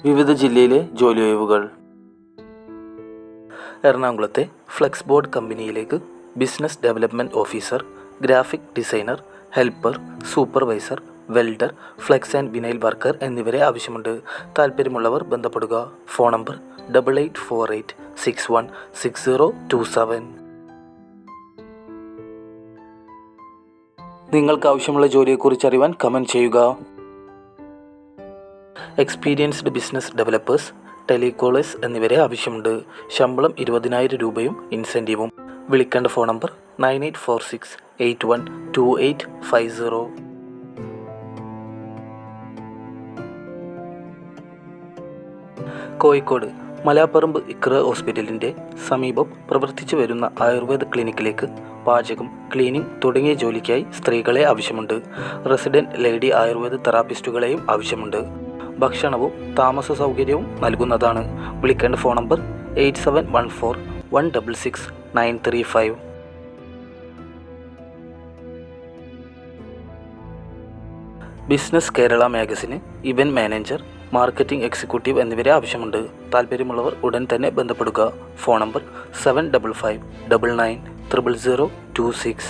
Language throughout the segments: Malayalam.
വിവിധ ജില്ലയിലെ ജോലി ഒഴിവുകൾ. എറണാകുളത്തെ ഫ്ലെക്സ് ബോർഡ് കമ്പനിയിലേക്ക് business development officer, graphic designer, helper, supervisor, welder, flex and vinyl worker എന്നിവരെ ആവശ്യമുണ്ട്. താൽപ്പര്യമുള്ളവർ ബന്ധപ്പെടുക. Phone number 8848616027. നിങ്ങൾക്ക് ആവശ്യമുള്ള ജോലിയെക്കുറിച്ച് അറിയാൻ കമൻറ്റ് ചെയ്യുക. എക്സ്പീരിയൻസ്ഡ് ബിസിനസ് ഡെവലപ്പേഴ്സ്, ടെലികോളേഴ്സ് എന്നിവരെ ആവശ്യമുണ്ട്. ശമ്പളം 20,000 രൂപയും ഇൻസെൻറ്റീവും. വിളിക്കേണ്ട ഫോൺ നമ്പർ 9846812850. കോഴിക്കോട് മലാപ്പറമ്പ് ഇക്ര ഹോസ്പിറ്റലിൻ്റെ സമീപം പ്രവർത്തിച്ചു വരുന്ന ആയുർവേദ ക്ലിനിക്കിലേക്ക് പാചകം, ക്ലീനിംഗ് തുടങ്ങിയ ജോലിക്കായി സ്ത്രീകളെ ആവശ്യമുണ്ട്. റെസിഡൻറ്റ് ലേഡി ആയുർവേദ തെറാപ്പിസ്റ്റുകളെയും ആവശ്യമുണ്ട്. ഭക്ഷണവും താമസ സൗകര്യവും നൽകുന്നതാണ്. വിളിക്കേണ്ട ഫോൺ നമ്പർ 8714166935. ബിസിനസ് കേരള മാഗസിന് ഇവൻറ്റ് മാനേജർ, മാർക്കറ്റിംഗ് എക്സിക്യൂട്ടീവ് എന്നിവരെ ആവശ്യമുണ്ട്. താൽപ്പര്യമുള്ളവർ ഉടൻ തന്നെ ബന്ധപ്പെടുക. Phone number 7559900026.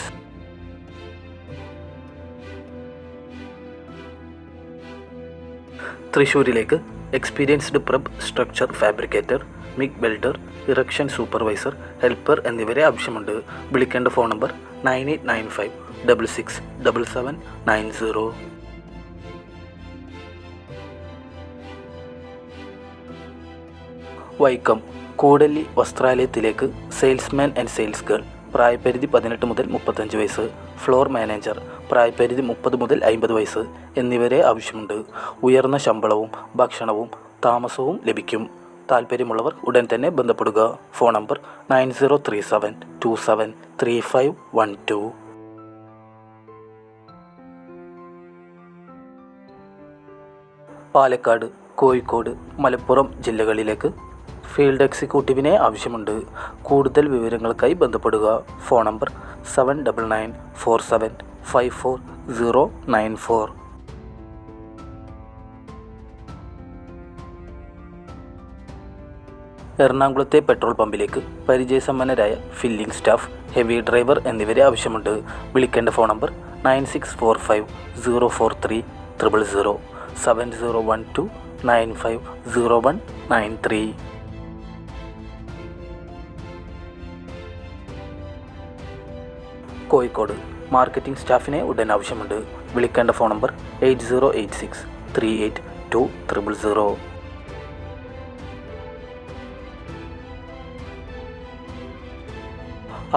തൃശ്ശൂരിലേക്ക് experienced prefab structure fabricator, MIG welder, erection supervisor, helper എന്നിവരെ ആവശ്യമുണ്ട്. വിളിക്കേണ്ട ഫോൺ നമ്പർ 9895667790. വൈക്കം കൂടല്ലി വസ്ത്രാലയത്തിലേക്ക് സെയിൽസ്മാൻ ആൻഡ് സെയിൽസ് ഗേൾ, പ്രായപരിധി 18 മുതൽ 35 വയസ്സ്, ഫ്ലോർ മാനേജർ, പ്രായപരിധി 30 മുതൽ 50 വയസ്സ് എന്നിവരെ ആവശ്യമുണ്ട്. ഉയർന്ന ശമ്പളവും ഭക്ഷണവും താമസവും ലഭിക്കും. താൽപ്പര്യമുള്ളവർ ഉടൻ തന്നെ ബന്ധപ്പെടുക. Phone number 9037273512. പാലക്കാട്, കോഴിക്കോട്, മലപ്പുറം ജില്ലകളിലേക്ക് ഫീൽഡ് എക്സിക്യൂട്ടീവിനെ ആവശ്യമുണ്ട്. കൂടുതൽ വിവരങ്ങൾക്കായി ബന്ധപ്പെടുക. Phone number 7994754094. എറണാകുളത്തെ പെട്രോൾ പമ്പിലേക്ക് പരിചയസമ്പന്നരായ ഫില്ലിംഗ് സ്റ്റാഫ്, ഹെവി ഡ്രൈവർ എന്നിവരെ ആവശ്യമുണ്ട്. വിളിക്കേണ്ട ഫോൺ നമ്പർ 9645043000 7012950193. കോഴിക്കോട് മാർക്കറ്റിംഗ് സ്റ്റാഫിനെ ഉടൻ ആവശ്യമുണ്ട്. വിളിക്കേണ്ട ഫോൺ നമ്പർ 8086382000.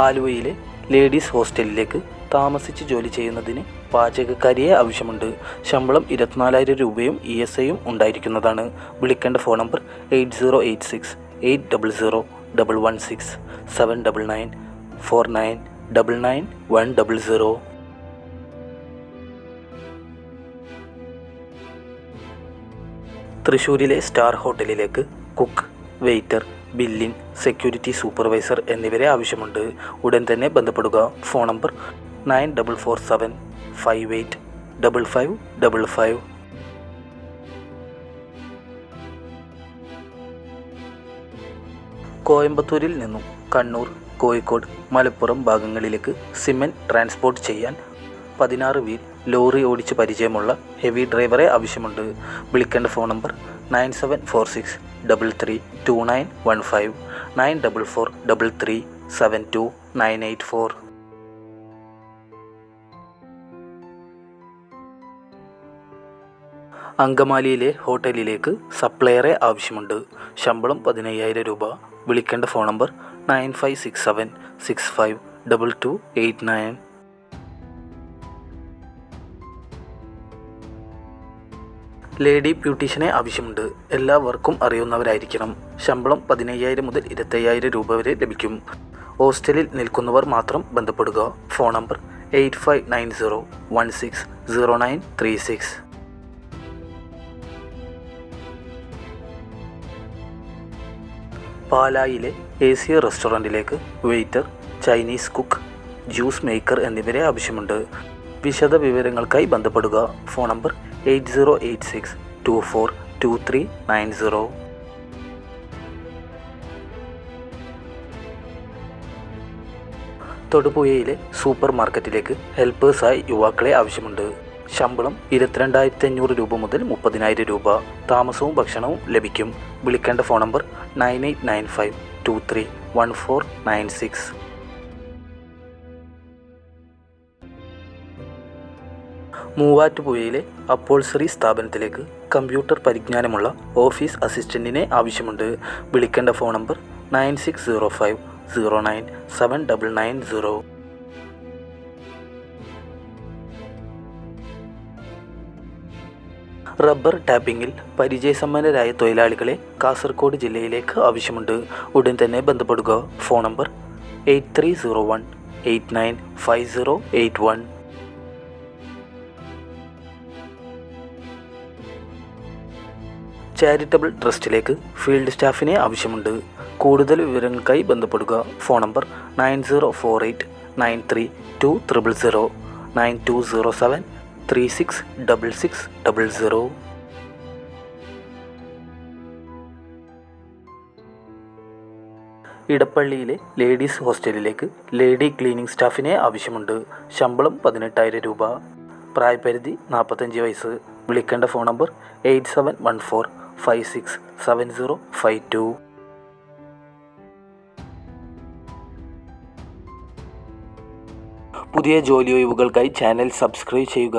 ആലുവയിലെ ലേഡീസ് ഹോസ്റ്റലിലേക്ക് താമസിച്ച് ജോലി ചെയ്യുന്നതിന് പാചകക്കാരിയെ ആവശ്യമുണ്ട്. ശമ്പളം 24,000 രൂപയും ESIയും ഉണ്ടായിരിക്കുന്നതാണ്. വിളിക്കേണ്ട ഫോൺ നമ്പർ 8086800116 79949999100. തൃശ്ശൂരിലെ സ്റ്റാർ ഹോട്ടലിലേക്ക് cook, waiter, billing, security supervisor എന്നിവരെ ആവശ്യമുണ്ട്. ഉടൻ തന്നെ ബന്ധപ്പെടുക. Phone number 9447585555. കോയമ്പത്തൂരിൽ നിന്നും കണ്ണൂർ, കോഴിക്കോട്, മലപ്പുറം ഭാഗങ്ങളിലേക്ക് സിമെൻറ്റ് ട്രാൻസ്പോർട്ട് ചെയ്യാൻ 16 വീൽ ലോറി ഓടിച്ച് പരിചയമുള്ള ഹെവി ഡ്രൈവറെ ആവശ്യമുണ്ട്. വിളിക്കേണ്ട ഫോൺ നമ്പർ 9746332915 9443372984. അങ്കമാലിയിലെ ഹോട്ടലിലേക്ക് സപ്ലയറെ ആവശ്യമുണ്ട്. ശമ്പളം 15,000 രൂപ. വിളിക്കേണ്ട ഫോൺ നമ്പർ 9567652289. ലേഡി ബ്യൂട്ടീഷ്യനെ ആവശ്യമുണ്ട്. എല്ലാവർക്കും അറിയുന്നവരായിരിക്കണം. ശമ്പളം 15,000 മുതൽ 25,000 രൂപ വരെ ലഭിക്കും. ഹോസ്റ്റലിൽ നിൽക്കുന്നവർ മാത്രം ബന്ധപ്പെടുക. Phone number 8590160936. പാലായിലെ AC റെസ്റ്റോറൻറ്റിലേക്ക് waiter, Chinese cook, juice maker എന്നിവരെ ആവശ്യമുണ്ട്. വിശദ വിവരങ്ങൾക്കായി ബന്ധപ്പെടുക. Phone number 808624 2390. തൊടുപുഴയിലെ സൂപ്പർ മാർക്കറ്റിലേക്ക് ഹെൽപ്പേഴ്സായി യുവാക്കളെ ആവശ്യമുണ്ട്. ശമ്പളം 22,500 രൂപ മുതൽ 30,000 രൂപ. താമസവും ഭക്ഷണവും ലഭിക്കും. വിളിക്കേണ്ട ഫോൺ നമ്പർ 9895231496. മൂവാറ്റുപുഴയിലെ അപ്പോൾസറി സ്ഥാപനത്തിലേക്ക് കമ്പ്യൂട്ടർ പരിജ്ഞാനമുള്ള ഓഫീസ് അസിസ്റ്റൻറ്റിനെ ആവശ്യമുണ്ട്. വിളിക്കേണ്ട ഫോൺ നമ്പർ 9605097990. റബ്ബർ ടാപ്പിങ്ങിൽ പരിചയസമ്പന്നരായ തൊഴിലാളികളെ കാസർഗോഡ് ജില്ലയിലേക്ക് ആവശ്യമുണ്ട്. ഉടൻ തന്നെ ബന്ധപ്പെടുക. Phone number 8301895081. ചാരിറ്റബിൾ ട്രസ്റ്റിലേക്ക് ഫീൽഡ് സ്റ്റാഫിനെ ആവശ്യമുണ്ട്. കൂടുതൽ വിവരങ്ങൾക്കായി ബന്ധപ്പെടുക. Phone number 9048932000, 9207366600. ഇടപ്പള്ളിയിലെ ലേഡീസ് ഹോസ്റ്റലിലേക്ക് ലേഡി ക്ലീനിംഗ് സ്റ്റാഫിനെ ആവശ്യമുണ്ട്. ശമ്പളം 18,000 രൂപ. പ്രായപരിധി 45 വയസ്സ്. വിളിക്കേണ്ട ഫോൺ നമ്പർ 8714567052. പുതിയ ജോലി ഒഴിവുകൾക്കായി ചാനൽ സബ്സ്ക്രൈബ് ചെയ്യുക.